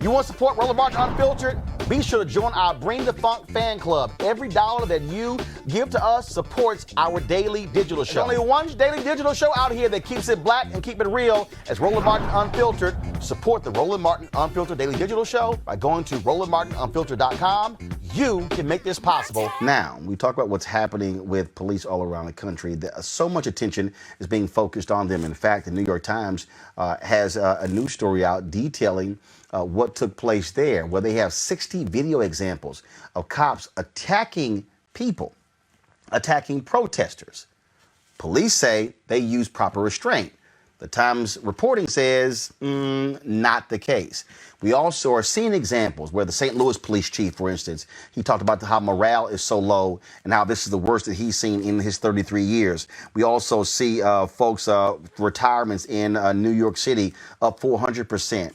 You want to support Roland Martin Unfiltered? Be sure to join our Bring the Funk fan club. Every dollar that you give to us supports our daily digital show. There's only one daily digital show out here that keeps it black and keep it real. It's Roland Martin Unfiltered. Support the Roland Martin Unfiltered daily digital show by going to RolandMartinUnfiltered.com. You can make this possible. Now, we talk about what's happening with police all around the country. So much attention is being focused on them. In fact, the New York Times has a news story out detailing what took place there, where they have 60 video examples of cops attacking people, attacking protesters. Police say they use proper restraint. The Times reporting says not the case. We also are seeing examples where the St. Louis police chief, for instance, he talked about how morale is so low and how this is the worst that he's seen in his 33 years. We also see folks' retirements in New York City up 400%.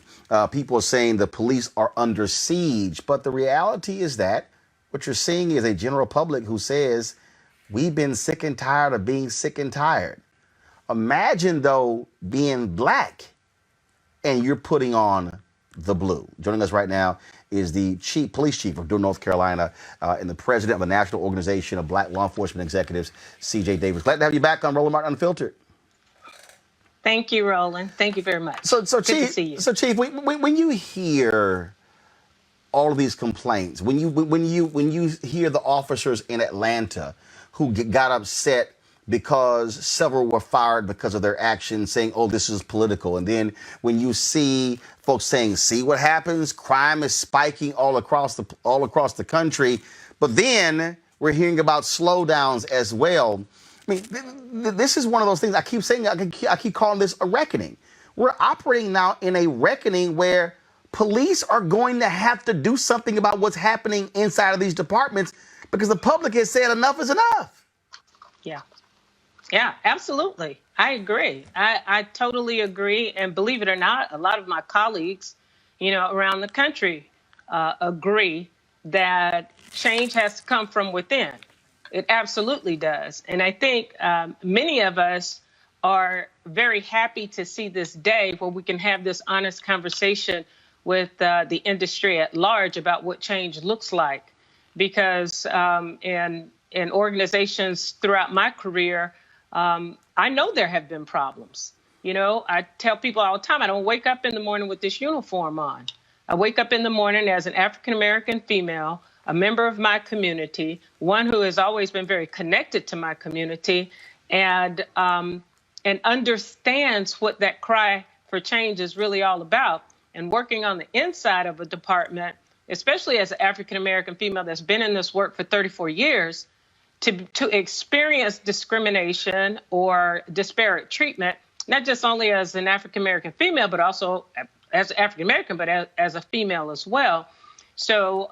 People are saying the police are under siege. But the reality is that what you're seeing is a general public who says, we've been sick and tired of being sick and tired. Imagine, though, being black and you're putting on the blue. Joining us right now is the police chief of Durham, North Carolina, and the president of the National Organization of Black Law Enforcement Executives, C.J. Davis. Glad to have you back on Roland Martin Unfiltered. Thank you, Roland. Thank you very much. So Good Chief, to see you. So, Chief, when you hear all of these complaints, when you hear the officers in Atlanta who got upset because several were fired because of their actions, saying, oh, this is political. And then when you see folks saying, see what happens, crime is spiking all across the country. But then we're hearing about slowdowns as well. I mean, this is one of those things I keep saying, I keep calling this a reckoning. We're operating now in a reckoning where police are going to have to do something about what's happening inside of these departments because the public has said enough is enough. Yeah, absolutely. I agree. I totally agree. And believe it or not, a lot of my colleagues, around the country agree that change has to come from within. It absolutely does. And I think many of us are very happy to see this day where we can have this honest conversation with the industry at large about what change looks like. Because in organizations throughout my career, I know there have been problems. I tell people all the time, I don't wake up in the morning with this uniform on. I wake up in the morning as an African-American female, a member of my community, one who has always been very connected to my community and understands what that cry for change is really all about. And working on the inside of a department, especially as an African-American female that's been in this work for 34 years, to experience discrimination or disparate treatment, not just only as an African-American female, but also as African-American, but as a female as well. So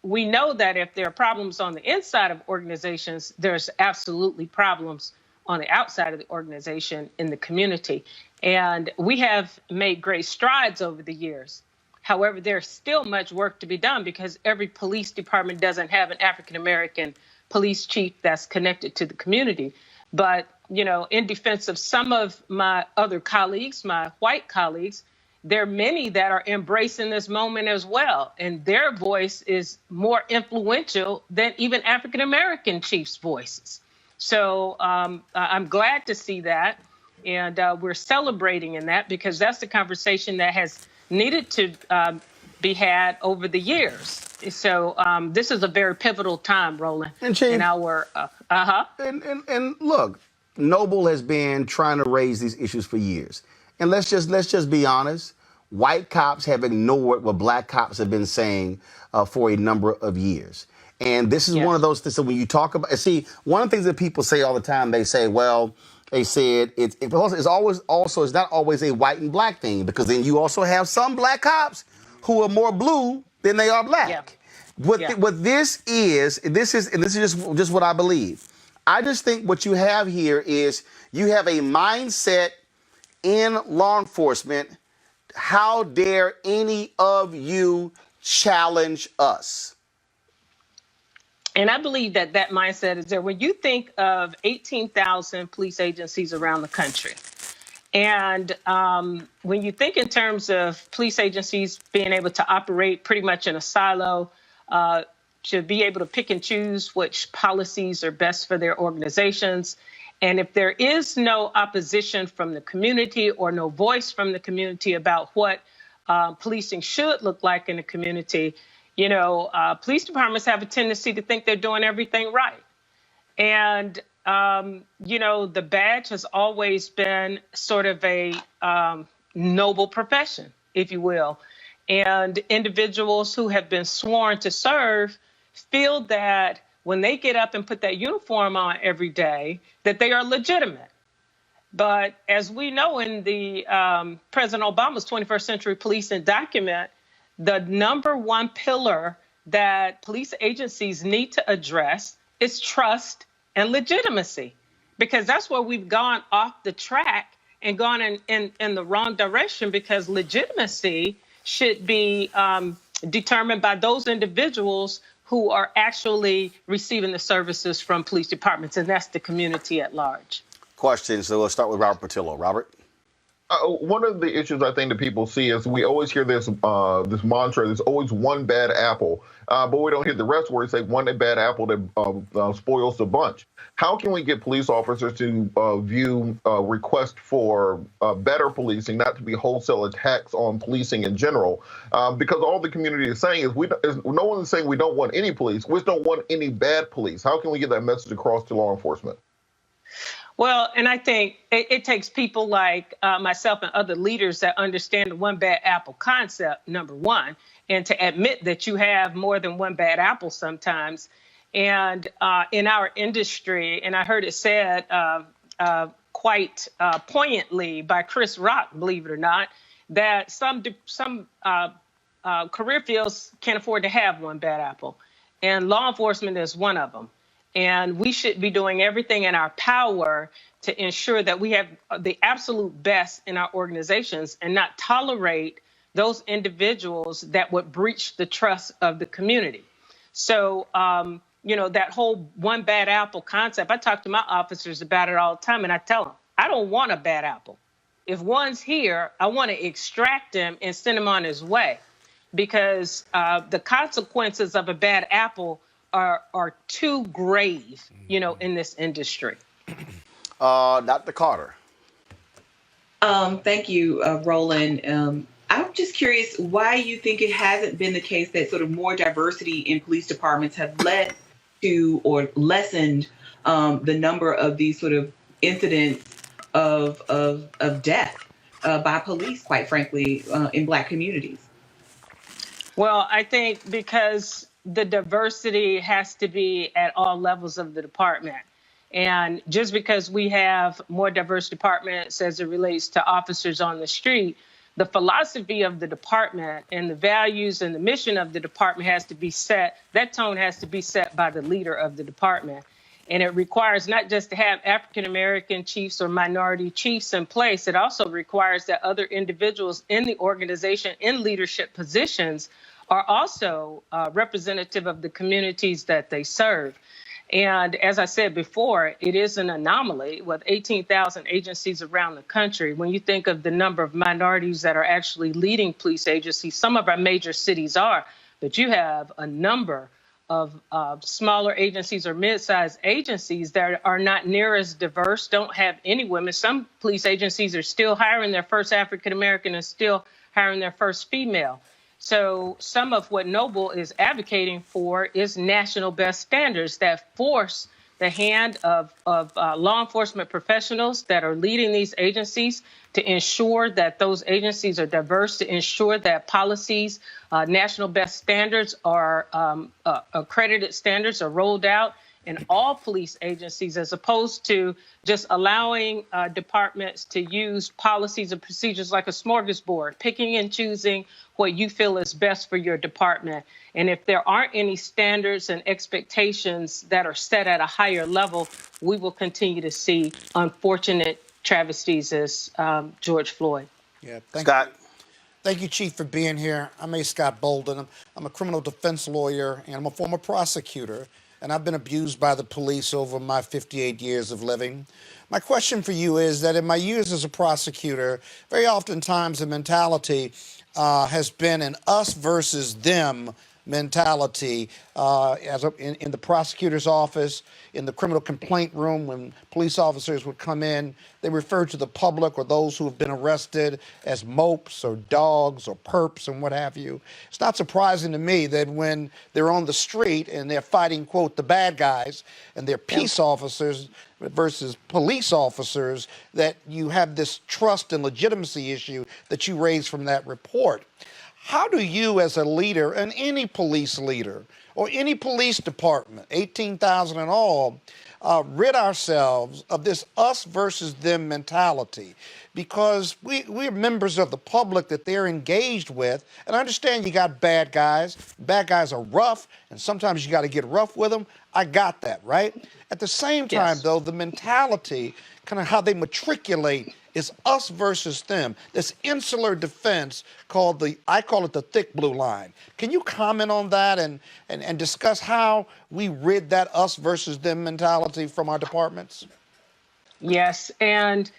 we know that if there are problems on the inside of organizations, there's absolutely problems on the outside of the organization in the community. And we have made great strides over the years. However, there's still much work to be done because every police department doesn't have an African-American police chief that's connected to the community. But, in defense of some of my other colleagues, my white colleagues, there are many that are embracing this moment as well. And their voice is more influential than even African-American chiefs' voices. So I'm glad to see that. And we're celebrating in that because that's the conversation that has needed to be had over the years. So this is a very pivotal time, Roland, and Chief, in our And look, Noble has been trying to raise these issues for years. And let's just be honest. White cops have ignored what black cops have been saying for a number of years. And this is one of those things that when you talk about, see, one of the things that people say all the time, they say, well, they said it's not always a white and black thing, because then you also have some black cops who are more blue than they are black. What this is just what I believe. I just think what you have here is you have a mindset in law enforcement. How dare any of you challenge us? And I believe that mindset is there. When you think of 18,000 police agencies around the country, And when you think in terms of police agencies being able to operate pretty much in a silo, to be able to pick and choose which policies are best for their organizations. And if there is no opposition from the community or no voice from the community about what policing should look like in the community, police departments have a tendency to think they're doing everything right. And, the badge has always been sort of a noble profession, if you will. And individuals who have been sworn to serve feel that when they get up and put that uniform on every day, that they are legitimate. But as we know in the President Obama's 21st Century Policing document, the number one pillar that police agencies need to address is trust and legitimacy, because that's where we've gone off the track and gone in the wrong direction, because legitimacy should be determined by those individuals who are actually receiving the services from police departments, and that's the community at large. Questions. So let's start with Robert Patillo. Robert? One of the issues I think that people see is we always hear this this mantra, there's always one bad apple, but we don't hear the rest where we say one bad apple that spoils the bunch. How can we get police officers to view requests for better policing, not to be wholesale attacks on policing in general? Because all the community is saying is no one is saying we don't want any police, we just don't want any bad police. How can we get that message across to law enforcement? Well, and I think it takes people like myself and other leaders that understand the one bad apple concept, number one, and to admit that you have more than one bad apple sometimes. And in our industry, and I heard it said quite poignantly by Chris Rock, believe it or not, that some career fields can't afford to have one bad apple. And law enforcement is one of them. And we should be doing everything in our power to ensure that we have the absolute best in our organizations and not tolerate those individuals that would breach the trust of the community. So, that whole one bad apple concept, I talk to my officers about it all the time, and I tell them, I don't want a bad apple. If one's here, I want to extract him and send him on his way, because the consequences of a bad apple are too grave, in this industry. Dr. Carter. Thank you, Roland. I'm just curious why you think it hasn't been the case that sort of more diversity in police departments have led to or lessened the number of these sort of incidents of death by police, quite frankly, in Black communities. Well, I think because the diversity has to be at all levels of the department. And just because we have more diverse departments as it relates to officers on the street, the philosophy of the department and the values and the mission of the department has to be set. That tone has to be set by the leader of the department. And it requires not just to have African-American chiefs or minority chiefs in place. It also requires that other individuals in the organization in leadership positions are also representative of the communities that they serve. And as I said before, it is an anomaly with 18,000 agencies around the country. When you think of the number of minorities that are actually leading police agencies, some of our major cities are, but you have a number of smaller agencies or mid-sized agencies that are not near as diverse, don't have any women. Some police agencies are still hiring their first African-American and still hiring their first female. So some of what Noble is advocating for is national best standards that force the hand of law enforcement professionals that are leading these agencies to ensure that those agencies are diverse, to ensure that policies, national best standards are accredited standards are rolled out in all police agencies, as opposed to just allowing departments to use policies and procedures like a smorgasbord, picking and choosing what you feel is best for your department. And if there aren't any standards and expectations that are set at a higher level, we will continue to see unfortunate travesties as George Floyd. Yeah, Scott. Thank you, Chief, for being here. I'm A. Scott Bolden. I'm a criminal defense lawyer, and I'm a former prosecutor. and I've been abused by the police over my 58 years of living. My question for you is that in my years as a prosecutor, very oftentimes the mentality has been an us versus them mentality in the prosecutor's office, in the criminal complaint room. When police officers would come in, they refer to the public or those who have been arrested as mopes or dogs or perps and what have you. It's not surprising to me that when they're on the street and they're fighting, quote, the bad guys, and they're peace officers versus police officers, that you have this trust and legitimacy issue that you raised from that report. How do you, as a leader, and any police leader, or any police department, 18,000 in all, rid ourselves of this us versus them mentality? Because we're members of the public that they're engaged with, and I understand you got bad guys. Bad guys are rough, and sometimes you got to get rough with them. I got that, right? At the same time, though, the mentality, kind of how they matriculate, is us versus them. This insular defense called I call it the thick blue line. Can you comment on that and discuss how we rid that us versus them mentality from our departments? Yes, and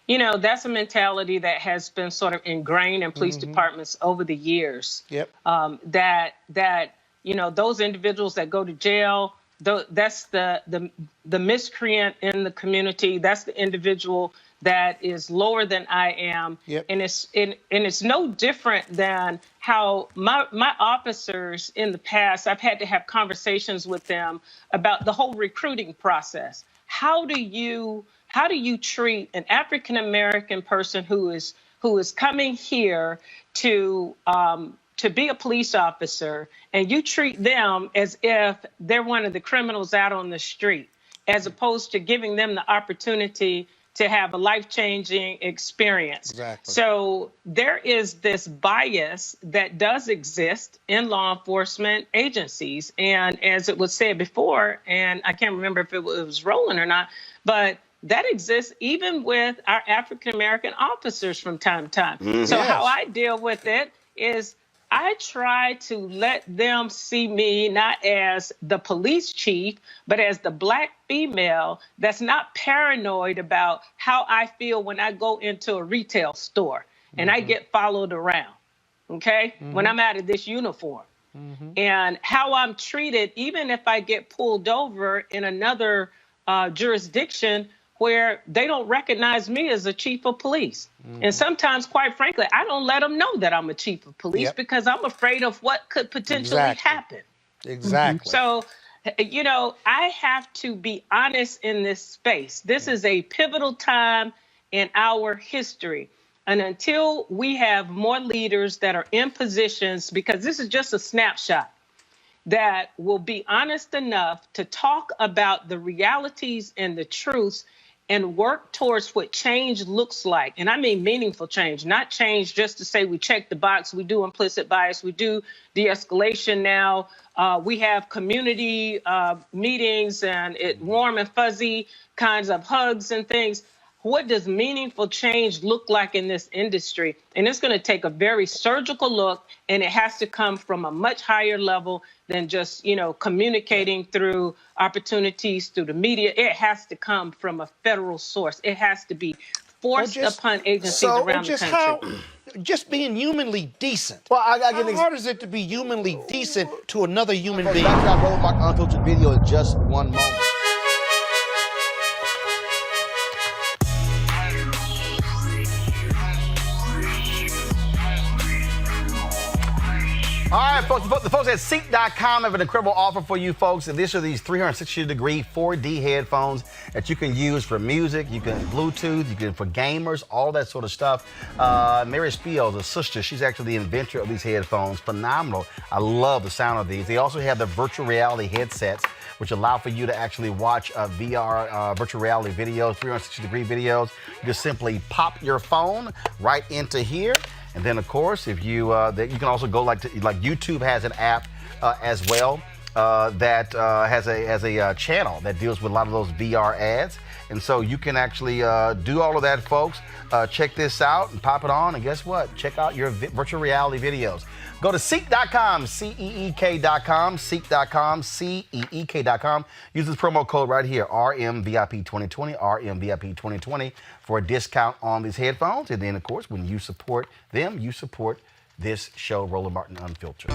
that's a mentality that has been sort of ingrained in police departments over the years. Yep. That those individuals that go to jail, that's the miscreant in the community. That's the individual that is lower than I am. Yep. And it's no different than how my officers in the past, I've had to have conversations with them about the whole recruiting process. How do you treat an African American person who is coming here to be a police officer, and you treat them as if they're one of the criminals out on the street, as opposed to giving them the opportunity to have a life-changing experience. Exactly. So there is this bias that does exist in law enforcement agencies. And as it was said before, and I can't remember if it was Roland or not, but that exists even with our African-American officers from time to time. Mm-hmm. So Yes. how I deal with it is I try to let them see me not as the police chief, but as the Black female that's not paranoid about how I feel when I go into a retail store and I get followed around, okay, when I'm out of this uniform. And how I'm treated, even if I get pulled over in another jurisdiction where they don't recognize me as a chief of police. And sometimes, quite frankly, I don't let them know that I'm a chief of police because I'm afraid of what could potentially happen. Exactly. So, I have to be honest in this space. This is a pivotal time in our history. And until we have more leaders that are in positions, because this is just a snapshot, that will be honest enough to talk about the realities and the truths and work towards what change looks like. And I mean meaningful change, not change just to say we check the box, we do implicit bias, we do de-escalation now, we have community meetings and warm and fuzzy kinds of hugs and things. What does meaningful change look like in this industry? And it's going to take a very surgical look, and it has to come from a much higher level than just, communicating through opportunities through the media. It has to come from a federal source. It has to be forced upon agencies around the country. Just being humanly decent. Well, how hard is it to be humanly decent to another human being? Back to that Roland Martin unfiltered video in just one moment. All right, folks, the folks at Ceek.com have an incredible offer for you folks. And these are these 360-degree 4D headphones that you can use for music, you can Bluetooth, you can for gamers, all that sort of stuff. Mary Spiel, the sister, she's actually the inventor of these headphones. Phenomenal. I love the sound of these. They also have the virtual reality headsets, which allow for you to actually watch VR virtual reality videos, 360-degree videos. You just simply pop your phone right into here. And then, of course, if you you can also go like YouTube has an app as well. that has a channel that deals with a lot of those VR ads. And so you can actually do all of that, folks. Check this out and pop it on. And guess what? Check out your virtual reality videos. Go to Ceek.com, Ceek.com, Ceek.com, Ceek.com. Use this promo code right here, RMVIP2020, RMVIP2020, for a discount on these headphones. And then, of course, when you support them, you support this show, Roland Martin Unfiltered.